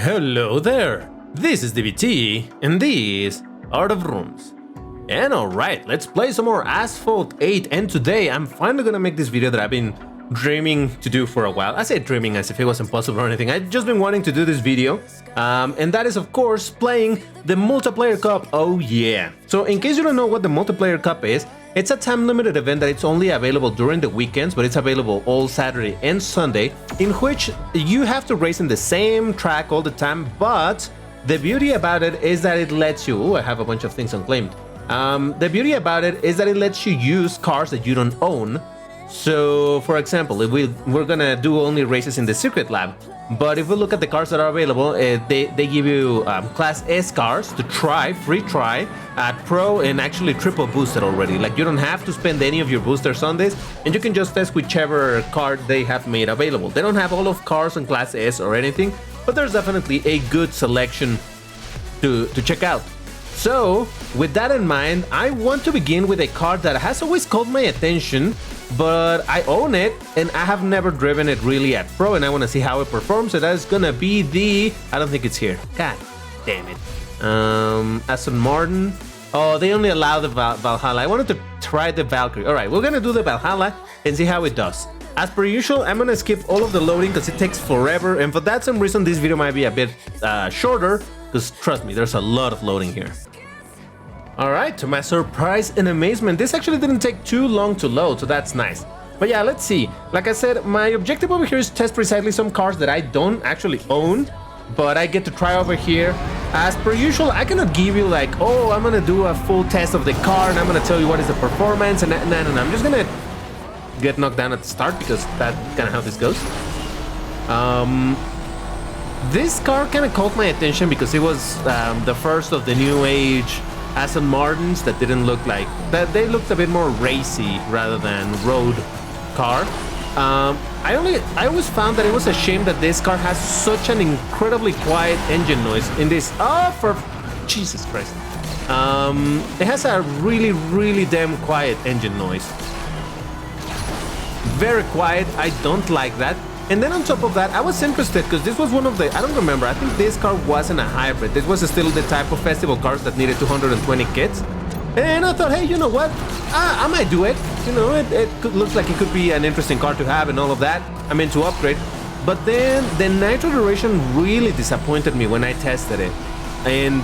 Hello there, this is DBT, and these are the rooms. And alright, let's play some more Asphalt 8, and today I'm finally gonna make this video that I've been dreaming to do for a while. I say dreaming as if it was impossible or anything. I've just been wanting to do this video, and that is of course playing the Multiplayer Cup. Oh yeah. So in case you don't know what the Multiplayer Cup is, it's a time-limited event that it's only available during the weekends, but it's available all Saturday and Sunday, in which you have to race in the same track all the time, but the beauty about it is that it lets you... Ooh, I have a bunch of things unclaimed. The beauty about it is that it lets you use cars that you don't own. So, for example, if we're gonna do only races in the Secret Lab, but if we look at the cars that are available, they give you Class S cars to try, free try, at Pro and actually triple boosted already. Like, you don't have to spend any of your boosters on this, and you can just test whichever car they have made available. They don't have all of cars on Class S or anything, but there's definitely a good selection to check out. So, with that in mind, I want to begin with a car that has always caught my attention, but I own it and I have never driven it really at Pro, and I want to see how it performs. So that is gonna be the... I don't think it's here. God damn it. Aston Martin. Oh, they only allow the Valhalla. I wanted to try the Valkyrie. Alright, we're gonna do the Valhalla and see how it does. As per usual, I'm gonna skip all of the loading because it takes forever, and for that some reason this video might be a bit shorter, because trust me, there's a lot of loading here. Alright, to my surprise and amazement, this actually didn't take too long to load, so that's nice. But yeah, let's see. Like I said, my objective over here is to test precisely some cars that I don't actually own, but I get to try over here. As per usual, I cannot give you like, oh, I'm gonna do a full test of the car and I'm gonna tell you what is the performance, and no, I'm just gonna get knocked down at the start because that's kind of how this goes. This car kind of caught my attention because it was the first of the new age Aston Martins that didn't look like that. They looked a bit more racy rather than road car. I always found that it was a shame that this car has such an incredibly quiet engine noise in this. Oh, for Jesus Christ. It has a really damn quiet engine noise. Very quiet. I don't like that. And then on top of that, I was interested because this was one of the... I don't remember. I think this car wasn't a hybrid. This was still the type of festival cars that needed 220 kits. And I thought, hey, you know what? I might do it. You know, it looks like it could be an interesting car to have and all of that. I mean, to upgrade. But then the nitro duration really disappointed me when I tested it. And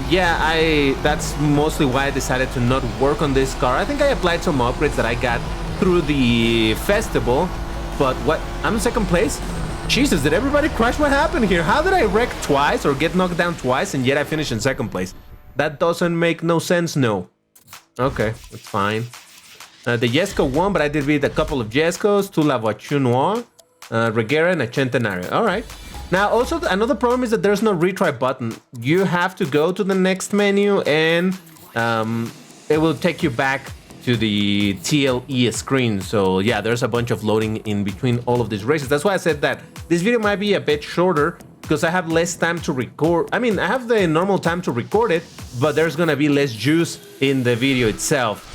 yeah, that's mostly why I decided to not work on this car. I think I applied some upgrades that I got through the festival. But what? I'm in second place? Jesus, did everybody crash? What happened here? How did I wreck twice or get knocked down twice and yet I finished in second place? That doesn't make no sense, no. Okay, it's fine. The Jesco won, but I did beat a couple of Jescos, two La Voiture Noire, Regera, and a Centenario. Alright. Now, also, another problem is that there's no retry button. You have to go to the next menu and it will take you back to the TLE screen. So yeah, there's a bunch of loading in between all of these races. That's why I said that this video might be a bit shorter because I have less time to record. I mean, I have the normal time to record it, but there's gonna be less juice in the video itself.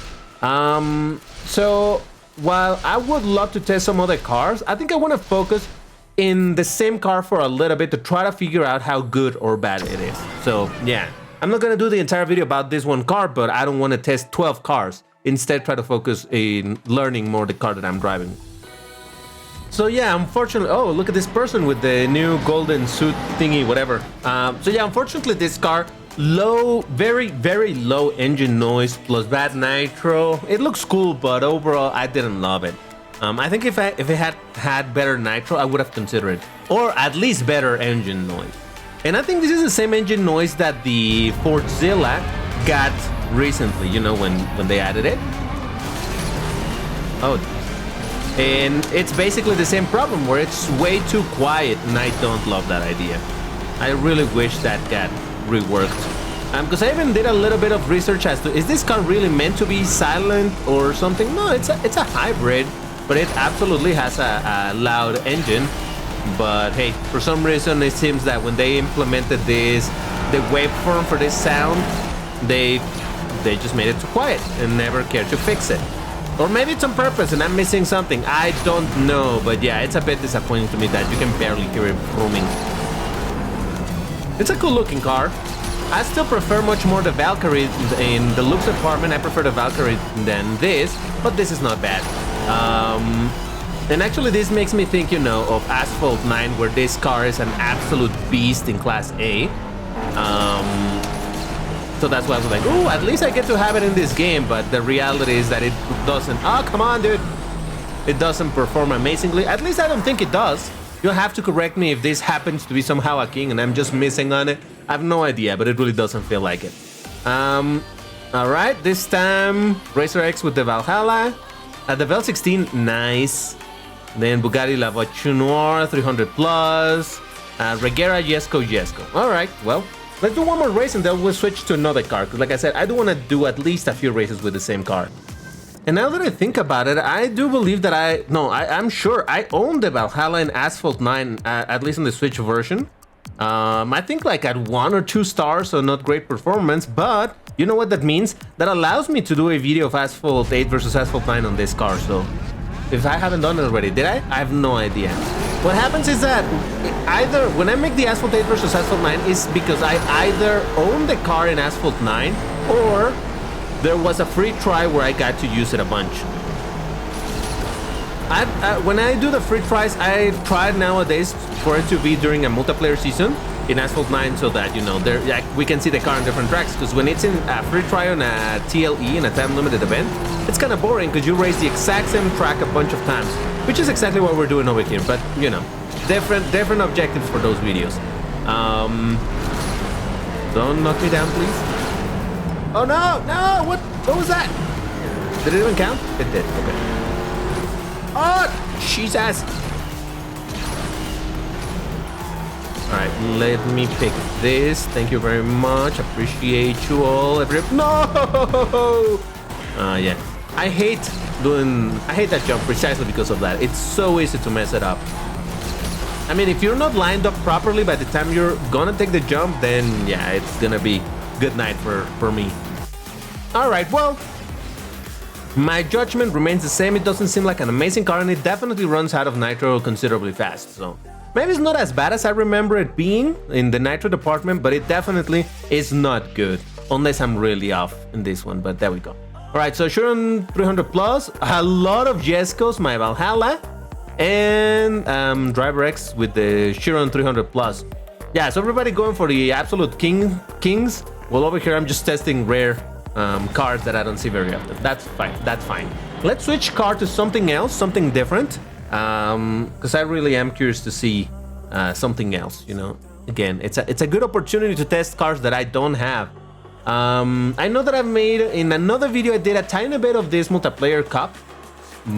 So while I would love to test some other cars, I think I want to focus in the same car for a little bit to try to figure out how good or bad it is. So yeah, I'm not gonna do the entire video about this one car, but I don't want to test 12 cars. Instead, try to focus in learning more the car that I'm driving. So yeah, unfortunately... Oh, look at this person with the new golden suit thingy, whatever. So yeah, unfortunately, this car, low, very low engine noise plus bad nitro. It looks cool, but overall, I didn't love it. I think if it had better nitro, I would have considered it. Or at least better engine noise. And I think this is the same engine noise that the Fordzilla got recently, you know, when they added it. Oh, and it's basically the same problem where it's way too quiet, and I don't love that idea. I really wish that got reworked. Because I even did a little bit of research as to, is this car really meant to be silent or something? No, it's a hybrid, but it absolutely has a loud engine. But hey, for some reason it seems that when they implemented this, the waveform for this sound, they just made it too quiet and never cared to fix it. Or maybe it's on purpose and I'm missing something. I don't know, but yeah, it's a bit disappointing to me that you can barely hear it booming. It's a cool looking car. I still prefer much more the Valkyrie in the looks department. I prefer the Valkyrie than this, but this is not bad. And actually this makes me think, you know, of Asphalt 9, where this car is an absolute beast in Class A. So that's why I was like, ooh, at least I get to have it in this game, but the reality is that it doesn't. Oh, come on, dude. It doesn't perform amazingly. At least I don't think it does. You'll have to correct me if this happens to be somehow a king and I'm just missing on it. I have no idea, but it really doesn't feel like it. All right, this time Racer X with the Valhalla. The Vel 16, nice. Then Bugatti La Voiture Noire, 300 plus. Regera, Jesko. All right, well, let's do one more race and then we'll switch to another car. Because like I said, I do want to do at least a few races with the same car. And now that I think about it, I do believe that I'm sure I own the Valhalla in Asphalt 9, at least in the Switch version. I think like at 1 or 2 stars, so not great performance, but you know what that means? That allows me to do a video of Asphalt 8 versus Asphalt 9 on this car, so if I haven't done it already, did I? I have no idea. What happens is that either when I make the Asphalt 8 versus Asphalt 9 is because I either own the car in Asphalt 9 or there was a free try where I got to use it a bunch. When I do the free tries, I tried nowadays for it to be during a multiplayer season in Asphalt 9 so that, you know, we can see the car on different tracks. Because when it's in a free try on a TLE, in a time-limited event, it's kind of boring because you race the exact same track a bunch of times, which is exactly what we're doing over here. But, you know, different objectives for those videos. Don't knock me down, please. Oh no, what was that? Did it even count? It did, okay. Oh, Jesus. All right, let me pick this. Thank you very much, appreciate you all. No! Yeah, I hate that jump precisely because of that. It's so easy to mess it up. I mean, if you're not lined up properly by the time you're gonna take the jump, then yeah, it's gonna be good night for me. All right, well, my judgment remains the same. It doesn't seem like an amazing car, and it definitely runs out of nitro considerably fast. So maybe it's not as bad as I remember it being in the nitro department, but it definitely is not good, unless I'm really off in this one, but there we go. All right, so Chiron 300 plus, a lot of Jeskos, my Valhalla, and Driver X with the Chiron 300 plus. Yeah, so everybody going for the absolute kings. Well, over here I'm just testing rare cars that I don't see very often. That's fine. Let's switch car to something else, something different, because I really am curious to see something else, you know. Again, it's a good opportunity to test cars that I don't have. I know that I've made, in another video I did a tiny bit of this multiplayer cup,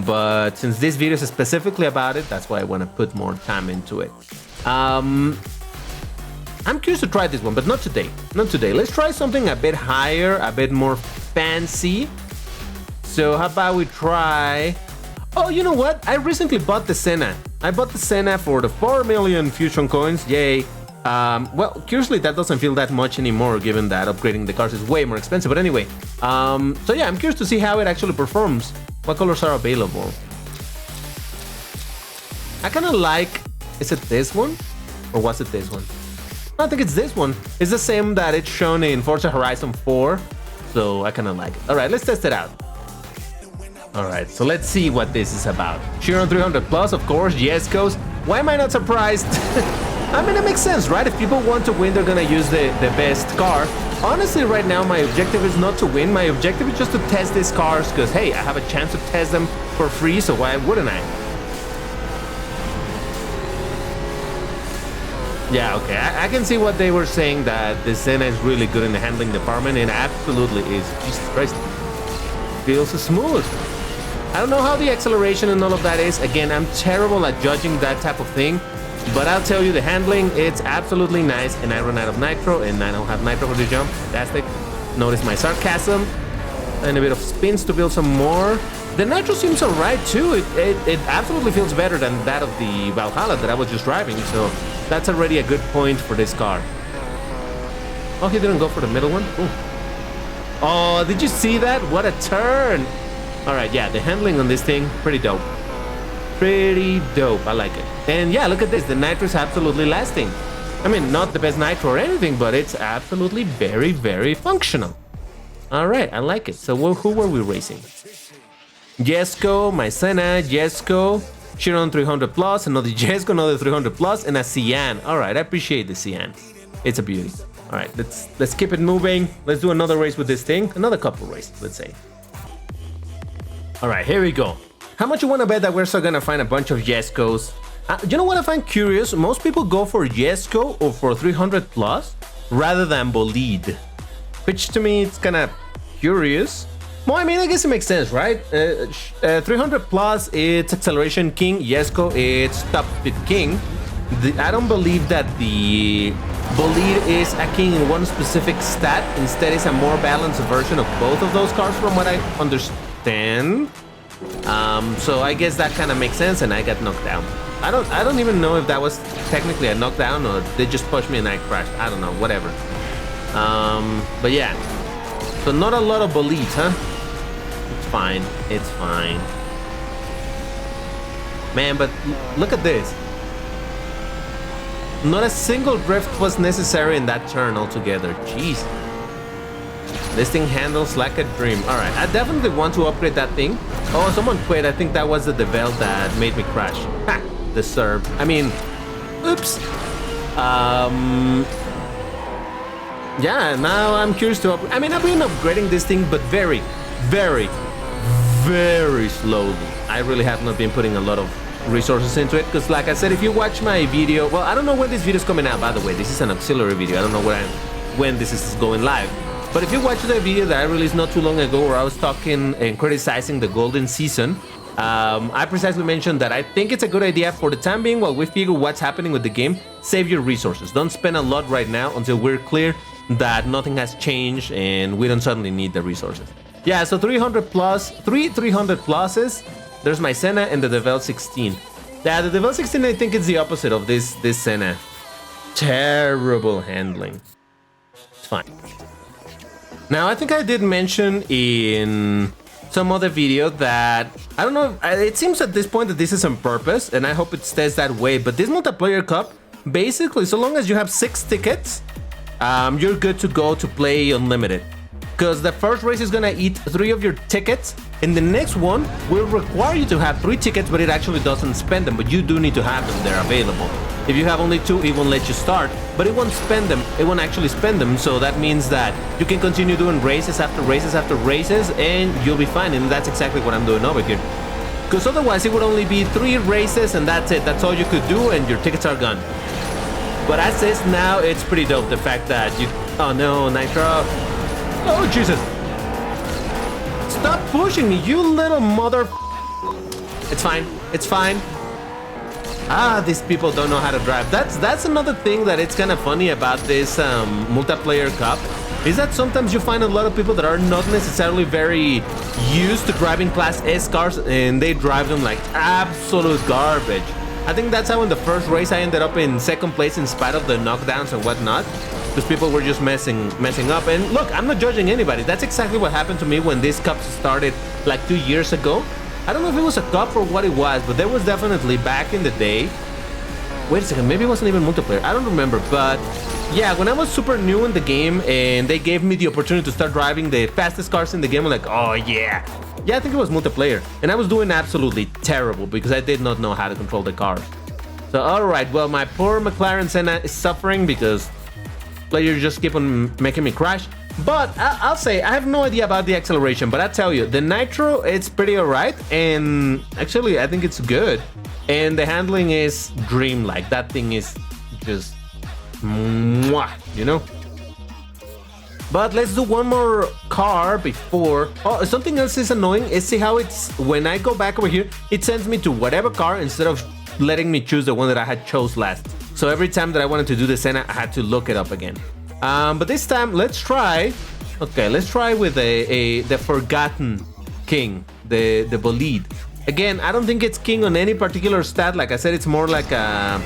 but since this video is specifically about it, that's why I want to put more time into it. I'm curious to try this one, but not today. Not today. Let's try something a bit higher, a bit more fancy. So how about we try... Oh, you know what? I recently bought the Senna. I bought the Senna for the 4 million Fusion coins. Yay. Well, curiously, that doesn't feel that much anymore, given that upgrading the cars is way more expensive. But anyway, so yeah, I'm curious to see how it actually performs. What colors are available? I kind of like... Is it this one? Or was it this one? I think it's this one. It's the same that it's shown in Forza Horizon 4, so I kind of like it. All right, let's test it out. All right, so let's see what this is about. Chiron 300 plus, of course, Jeskos. Why am I not surprised? I mean, it makes sense, right? If people want to win, they're gonna use the best car. Honestly, right now, my objective is not to win. My objective is just to test these cars, because, hey, I have a chance to test them for free, so why wouldn't I? Yeah, okay, I can see what they were saying, that the Senna is really good in the handling department. It absolutely is. Jesus Christ. Feels smooth. I don't know how the acceleration and all of that is. Again, I'm terrible at judging that type of thing. But I'll tell you, the handling, it's absolutely nice. And I run out of nitro, and I don't have nitro for the jump. Fantastic. Notice my sarcasm. And a bit of spins to build some more. The nitro seems alright too. It absolutely feels better than that of the Valhalla that I was just driving. So that's already a good point for this car. Oh, he didn't go for the middle one? Ooh. Oh, did you see that? What a turn! Alright, yeah, the handling on this thing, pretty dope. Pretty dope, I like it. And yeah, look at this, the nitro is absolutely lasting. I mean, not the best nitro or anything, but it's absolutely very, very functional. All right, I like it. So who were we racing? Jesko, Maizena, Jesko, Chiron 300 plus, another Jesko, another 300 plus, and a Cyan. All right, I appreciate the Cyan. It's a beauty. All right, let's keep it moving. Let's do another race with this thing. Another couple races, let's say. All right, here we go. How much you want to bet that we're still gonna find a bunch of Jeskos? You know what I find curious? Most people go for Jesko or for 300 plus rather than Bolide, which to me it's kind of curious. Well, I mean, I guess it makes sense, right? 300 plus, it's Acceleration King. Jesko, it's Top Speed King. I don't believe that the Bolide is a king in one specific stat. Instead, it's a more balanced version of both of those cars, from what I understand. So I guess that kind of makes sense, and I got knocked down. I don't even know if that was technically a knockdown or they just pushed me and I crashed. I don't know, whatever. But yeah, so not a lot of Bolides, huh? It's fine. It's fine. Man, but look at this. Not a single drift was necessary in that turn altogether. Jeez. This thing handles like a dream. All right, I definitely want to upgrade that thing. Oh, someone quit. I think that was the Devel that made me crash. Ha! Deserved. I mean, oops. Yeah, now I'm curious to upgrade. I mean, I've been upgrading this thing, but very, very, very slowly. I really have not been putting a lot of resources into it, because like I said, if you watch my video, well, I don't know when this video is coming out, by the way. This is an auxiliary video. I don't know when this is going live. But if you watch the video that I released not too long ago where I was talking and criticizing the golden season, I precisely mentioned that I think it's a good idea for the time being while we figure what's happening with the game. Save your resources. Don't spend a lot right now until we're clear that nothing has changed and we don't suddenly need the resources. Yeah, so 300 plus, 300 pluses. There's my Senna and the Devel 16. Yeah, the Devel 16 I think is the opposite of this Senna. Terrible handling. It's fine. Now, I think I did mention in some other video that, I don't know, it seems at this point that this is on purpose, and I hope it stays that way, but this multiplayer cup, basically, so long as you have 6 tickets, you're good to go to play unlimited. Because the first race is gonna eat 3 of your tickets, and the next one will require you to have 3 tickets, but it actually doesn't spend them, but you do need to have them, they're available. If you have only 2, it won't let you start, but it won't spend them, it won't actually spend them, so that means that you can continue doing races after races after races, and you'll be fine, and that's exactly what I'm doing over here. Because otherwise it would only be 3 races, and that's it, that's all you could do, and your tickets are gone. But as is now, it's pretty dope, the fact that you... Oh no, Nitro! Oh, Jesus! Stop pushing me, you little mother... It's fine, it's fine. Ah, these people don't know how to drive. That's another thing that it's kind of funny about this multiplayer cup, is that sometimes you find a lot of people that are not necessarily very used to driving Class S cars, and they drive them like absolute garbage. I think that's how in the first race I ended up in 2nd place in spite of the knockdowns and whatnot, because people were just messing up. And look, I'm not judging anybody. That's exactly what happened to me when this cup started like 2 years ago. I don't know if it was a cup or what it was, but there was definitely back in the day. Wait a second, maybe it wasn't even multiplayer. I don't remember, but yeah, when I was super new in the game and they gave me the opportunity to start driving the fastest cars in the game, I'm like, oh yeah. Yeah, I think it was multiplayer. And I was doing absolutely terrible because I did not know how to control the car. So, alright, well, my poor McLaren Senna is suffering because players just keep on making me crash. But I'll say, I have no idea about the acceleration, but I tell you, the Nitro, it's pretty alright, and actually, I think it's good. And the handling is dreamlike. That thing is just mwah, you know? But let's do one more car before... Oh, something else is annoying is see how it's... When I go back over here, it sends me to whatever car instead of letting me choose the one that I had chose last. So every time that I wanted to do the Senna, I had to look it up again. But this time, let's try... Okay, let's try with the Forgotten King, the Bolide. Again, I don't think it's king on any particular stat. Like I said, it's more like a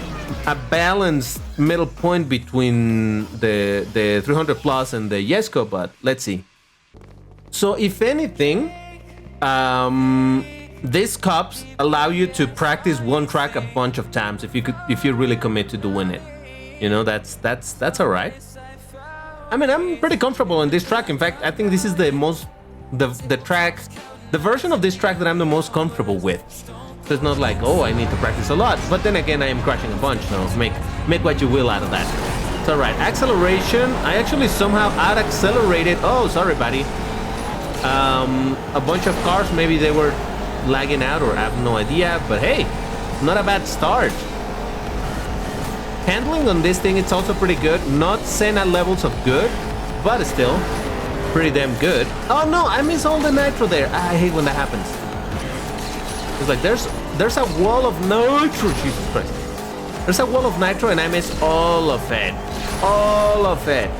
balanced middle point between the 300 plus and the Jesko, but let's see. So if anything, these cups allow you to practice one track a bunch of times if you really commit to doing it. You know, that's all right. I mean, I'm pretty comfortable in this track. In fact, I think this is the most the version of this track that I'm the most comfortable with. So it's not like, oh, I need to practice a lot. But then again, I am crashing a bunch, so make what you will out of that. It's all right. Acceleration, I actually somehow out-accelerated. Oh, sorry, buddy. A bunch of cars, maybe they were lagging out, or I have no idea. But hey, not a bad start. Handling on this thing, it's also pretty good. Not Senna levels of good, but still pretty damn good. Oh no, I miss all the nitro there. I hate when that happens. It's like there's a wall of nitro. Jesus Christ. There's a wall of nitro and I miss all of it. All of it.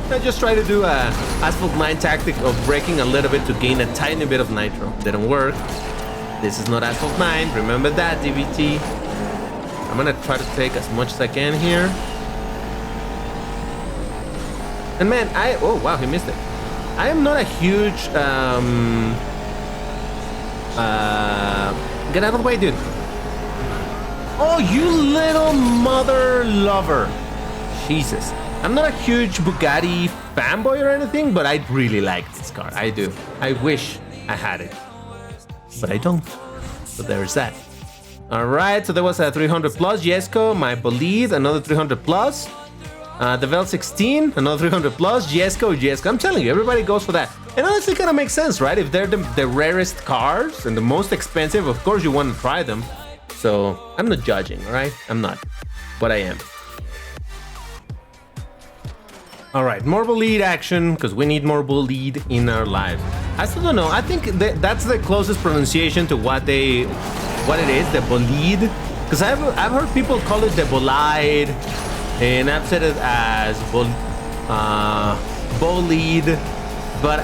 I just try to do a Asphalt 9 tactic of braking a little bit to gain a tiny bit of nitro. Didn't work. This is not Asphalt 9. Remember that, DVT. I'm gonna try to take as much as I can here. And man, oh wow, he missed it. I am not a huge get out of the way, dude. Oh, you little mother lover. Jesus. I'm not a huge Bugatti fanboy or anything, but I really like this car. I do. I wish I had it, but I don't. So there's that. All right, so there was a 300 plus Jesko, my Bolide, another 300 plus. The Vel 16, another 300 plus. Jesko. I'm telling you, everybody goes for that. And honestly, kind of makes sense, right? If they're the rarest cars and the most expensive, of course you want to try them. So I'm not judging, all right? I'm not, but I am. All right, more Bolide action, because we need more Bolide in our lives. I still don't know. I think that's the closest pronunciation to what it is, the Bolide. Because I've heard people call it the Bolide, and I've said it as Bolide. But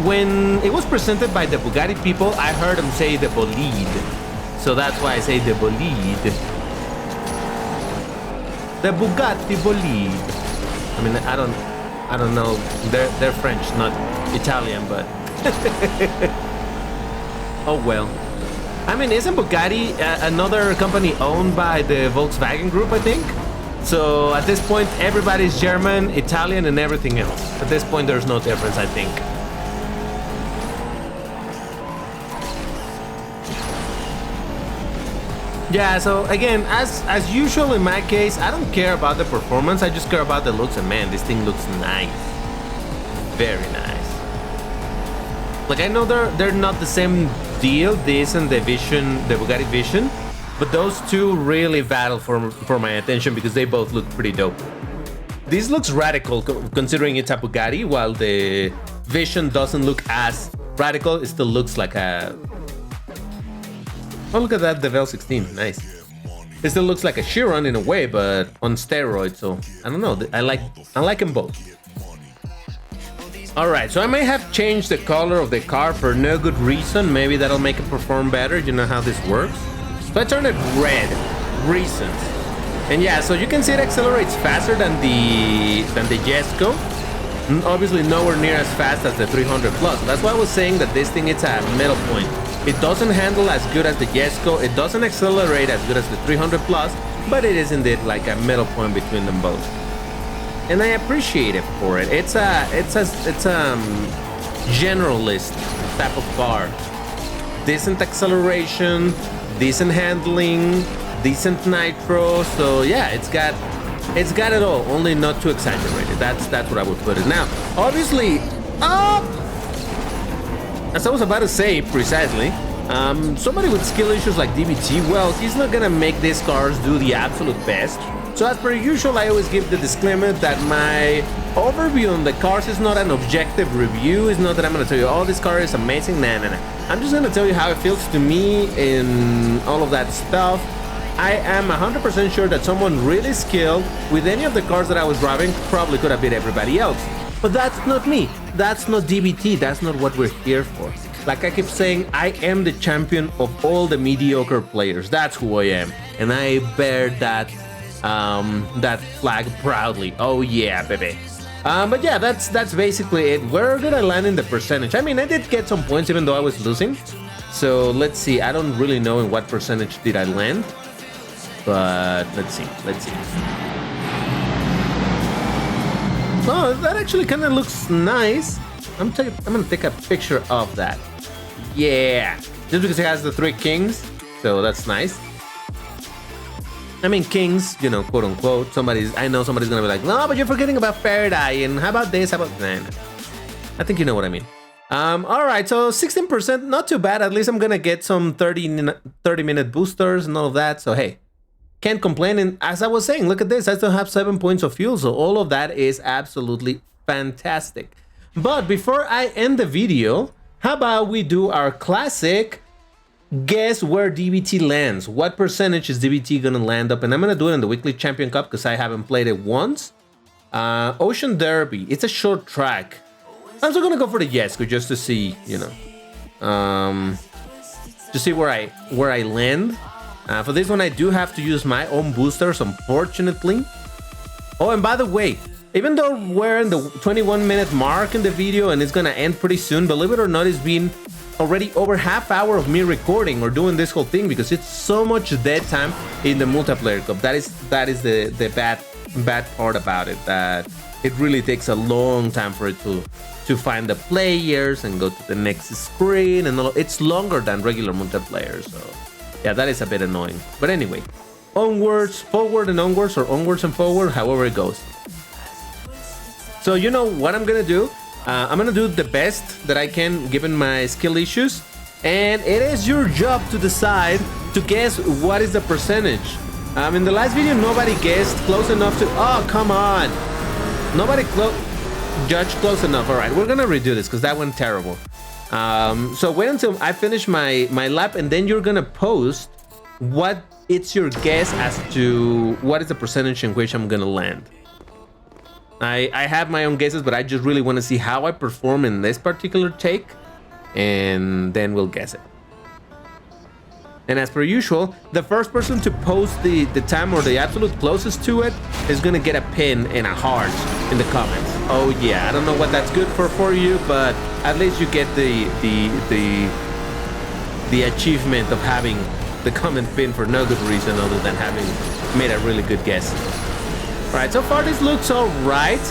when it was presented by the Bugatti people, I heard them say the Bolide. So that's why I say the Bolide. The Bugatti Bolide. I mean, I don't know. They're French, not Italian, but oh well. I mean, isn't Bugatti another company owned by the Volkswagen Group, I think? So at this point, everybody's German, Italian, and everything else. At this point, there's no difference, I think. Yeah, so again, as usual in my case, I don't care about the performance, I just care about the looks, and man, this thing looks nice. Very nice. Like, I know they're not the same deal, this and the Vision, the Bugatti Vision, but those two really battle for my attention because they both look pretty dope. This looks radical considering it's a Bugatti, while the Vision doesn't look as radical. It still looks like a... Oh, look at that, the Vel 16, nice. It still looks like a Chiron in a way, but on steroids, so I don't know, I like them both. Alright, so I may have changed the color of the car for no good reason. Maybe that'll make it perform better, you know how this works. So I turned it red, reasons. And yeah, so you can see it accelerates faster than the Jesko. Obviously nowhere near as fast as the 300 plus. That's why I was saying that this thing, it's a middle point. It doesn't handle as good as the Jesko, it doesn't accelerate as good as the 300 plus, but it is indeed like a middle point between them both. And I appreciate it for it. It's a generalist type of car. Decent acceleration, decent handling, decent nitro. So yeah, it's got it all, only not too exaggerated. That's what I would put it. Now, obviously, as I was about to say precisely, somebody with skill issues like DBT, well, he's not gonna make these cars do the absolute best. So as per usual, I always give the disclaimer that my overview on the cars is not an objective review. It's not that I'm gonna tell you, oh, this car is amazing. Nah. I'm just gonna tell you how it feels to me in all of that stuff. I am 100% sure that someone really skilled with any of the cars that I was driving probably could have beat everybody else. But that's not me. That's not DBT. That's not what we're here for. Like I keep saying, I am the champion of all the mediocre players. That's who I am. And I bear that flag proudly. Oh yeah, baby. But yeah, that's basically it. Where did I land in the percentage? I mean, I did get some points even though I was losing. So let's see. I don't really know in what percentage did I land. But let's see. Oh, that actually kind of looks nice. I'm gonna take a picture of that. Yeah, just because it has the 3 kings, so that's nice. I mean, kings, you know, quote unquote. I know somebody's gonna be like, no, but you're forgetting about Faraday, and how about this? How about nah. I think you know what I mean. All right, so 16%, not too bad. At least I'm gonna get some 30-minute boosters and all of that. So hey, can't complain. And as I was saying, look at this. I still have 7 points of fuel, so all of that is absolutely fantastic. But before I end the video, how about we do our classic guess where DBT lands? What percentage is DBT gonna land up? And I'm gonna do it in the Weekly Champion Cup because I haven't played it once. Ocean Derby, it's a short track. I'm still gonna go for the Jesko just to see, you know, to see where I land. For this one, I do have to use my own boosters, unfortunately. Oh, and by the way, even though we're in the 21-minute mark in the video and it's gonna end pretty soon, believe it or not, it's been already over half hour of me recording or doing this whole thing because it's so much dead time in the multiplayer cup. That is the bad part about it, that it really takes a long time for it to find the players and go to the next screen, and it's longer than regular multiplayer. So yeah, that is a bit annoying. But anyway, onwards, forward and onwards, or onwards and forward, however it goes. So you know what I'm gonna do? I'm gonna do the best that I can given my skill issues, and it is your job to decide to guess what is the percentage. In the last video, nobody guessed close enough to. Oh, come on! Nobody judged close enough. All right, we're gonna redo this because that went terrible. So wait until I finish my lap, and then you're gonna post what it's your guess as to what is the percentage in which I'm gonna land. I have my own guesses, but I just really want to see how I perform in this particular take, and then we'll guess it. And as per usual, the first person to post the time or the absolute closest to it is gonna get a pin and a heart in the comments. Oh yeah, I don't know what that's good for you, but at least you get the achievement of having the comment pin for no good reason other than having made a really good guess. All right, so far this looks all right.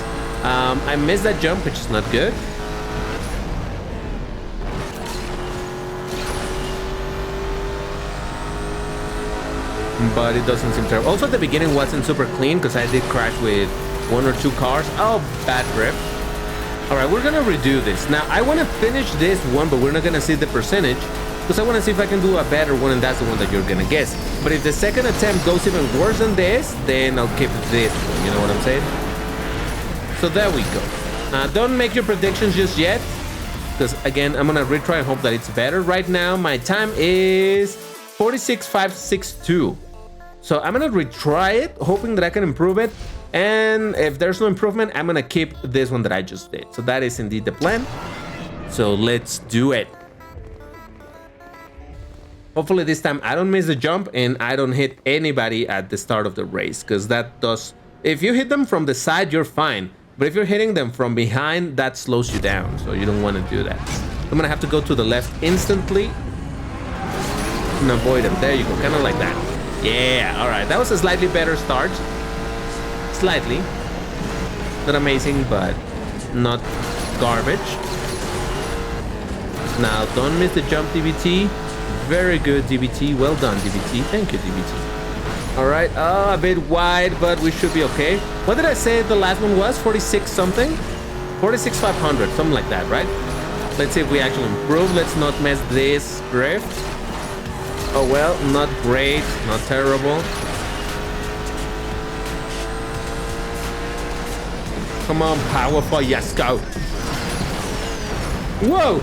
I missed that jump, which is not good. But it doesn't seem terrible. Also, at the beginning wasn't super clean because I did crash with 1 or 2 cars. Oh, bad drift. All right, we're gonna redo this. Now, I want to finish this one, but we're not gonna see the percentage because I want to see if I can do a better one, and that's the one that you're gonna guess. But if the second attempt goes even worse than this, then I'll keep this one. You know what I'm saying? So there we go. Don't make your predictions just yet, because again, I'm gonna retry and hope that it's better. Right now, my time is 46.562. So I'm gonna retry it, hoping that I can improve it. And if there's no improvement, I'm gonna keep this one that I just did. So that is indeed the plan. So let's do it. Hopefully this time I don't miss the jump and I don't hit anybody at the start of the race, because that does, if you hit them from the side, you're fine. But if you're hitting them from behind, that slows you down. So you don't want to do that. I'm gonna have to go to the left instantly and avoid them. There you go, kind of like that. Yeah, all right, that was a slightly better start. Slightly. Not amazing, but not garbage. Now, don't miss the jump, DBT. Very good, DBT. Well done, DBT. Thank you, DBT. All right, a bit wide, but we should be okay. What did I say the last one was? 46 something? 46,500, something like that, right? Let's see if we actually improve. Let's not mess this drift. Oh, well, not great, not terrible. Come on, powerful Jesko. Whoa!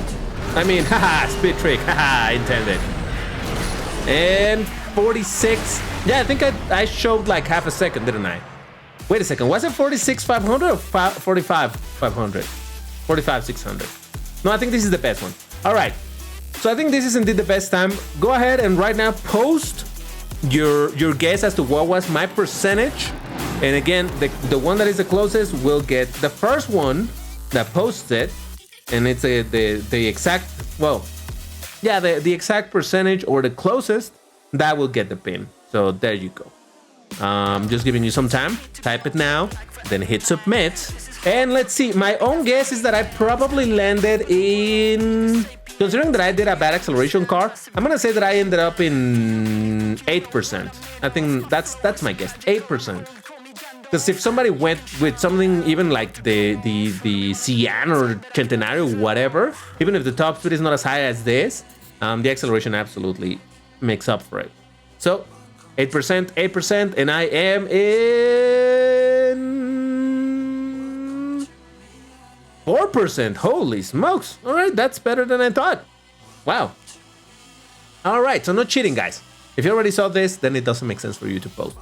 I mean, haha, speed trick, haha, intended. And 46. Yeah, I think I showed like half a second, didn't I? Wait a second, was it 46,500 or 45,500? 45,600. No, I think this is the best one. All right, so I think this is indeed the best time. Go ahead and right now post your guess as to what was my percentage. And again, the one that is the closest will get the first one that posts it. And it's the exact, well, yeah, the exact percentage or the closest, that will get the pin. So there you go. Just giving you some time. Type it now, then hit submit. And let's see, my own guess is that I probably landed in... Considering that I did a bad acceleration car, I'm gonna say that I ended up in 8%. I think that's my guess, 8%. Because if somebody went with something even like the Cyan or Centenario, whatever, even if the top speed is not as high as this, the acceleration absolutely makes up for it. So 8%, and I am in 4%. Holy smokes! All right, that's better than I thought. Wow. All right, so no cheating, guys. If you already saw this, then it doesn't make sense for you to post.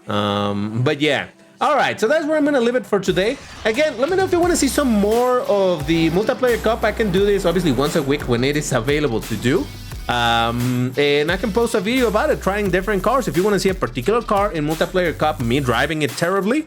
But yeah. All right, so that's where I'm gonna leave it for today. Again, let me know if you want to see some more of the multiplayer cup. I can do this obviously once a week when it is available to do. And I can post a video about it, trying different cars. If you want to see a particular car in multiplayer cup, me driving it terribly,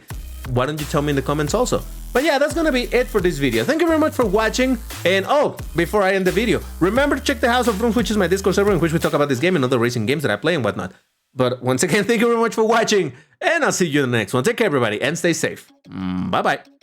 why don't you tell me in the comments also? But yeah, that's gonna be it for this video. Thank you very much for watching. And oh, before I end the video, remember to check the House of Rooms, which is my Discord server in which we talk about this game and other racing games that I play and whatnot. But once again, thank you very much for watching, and I'll see you in the next one. Take care, everybody, and stay safe. Bye-bye.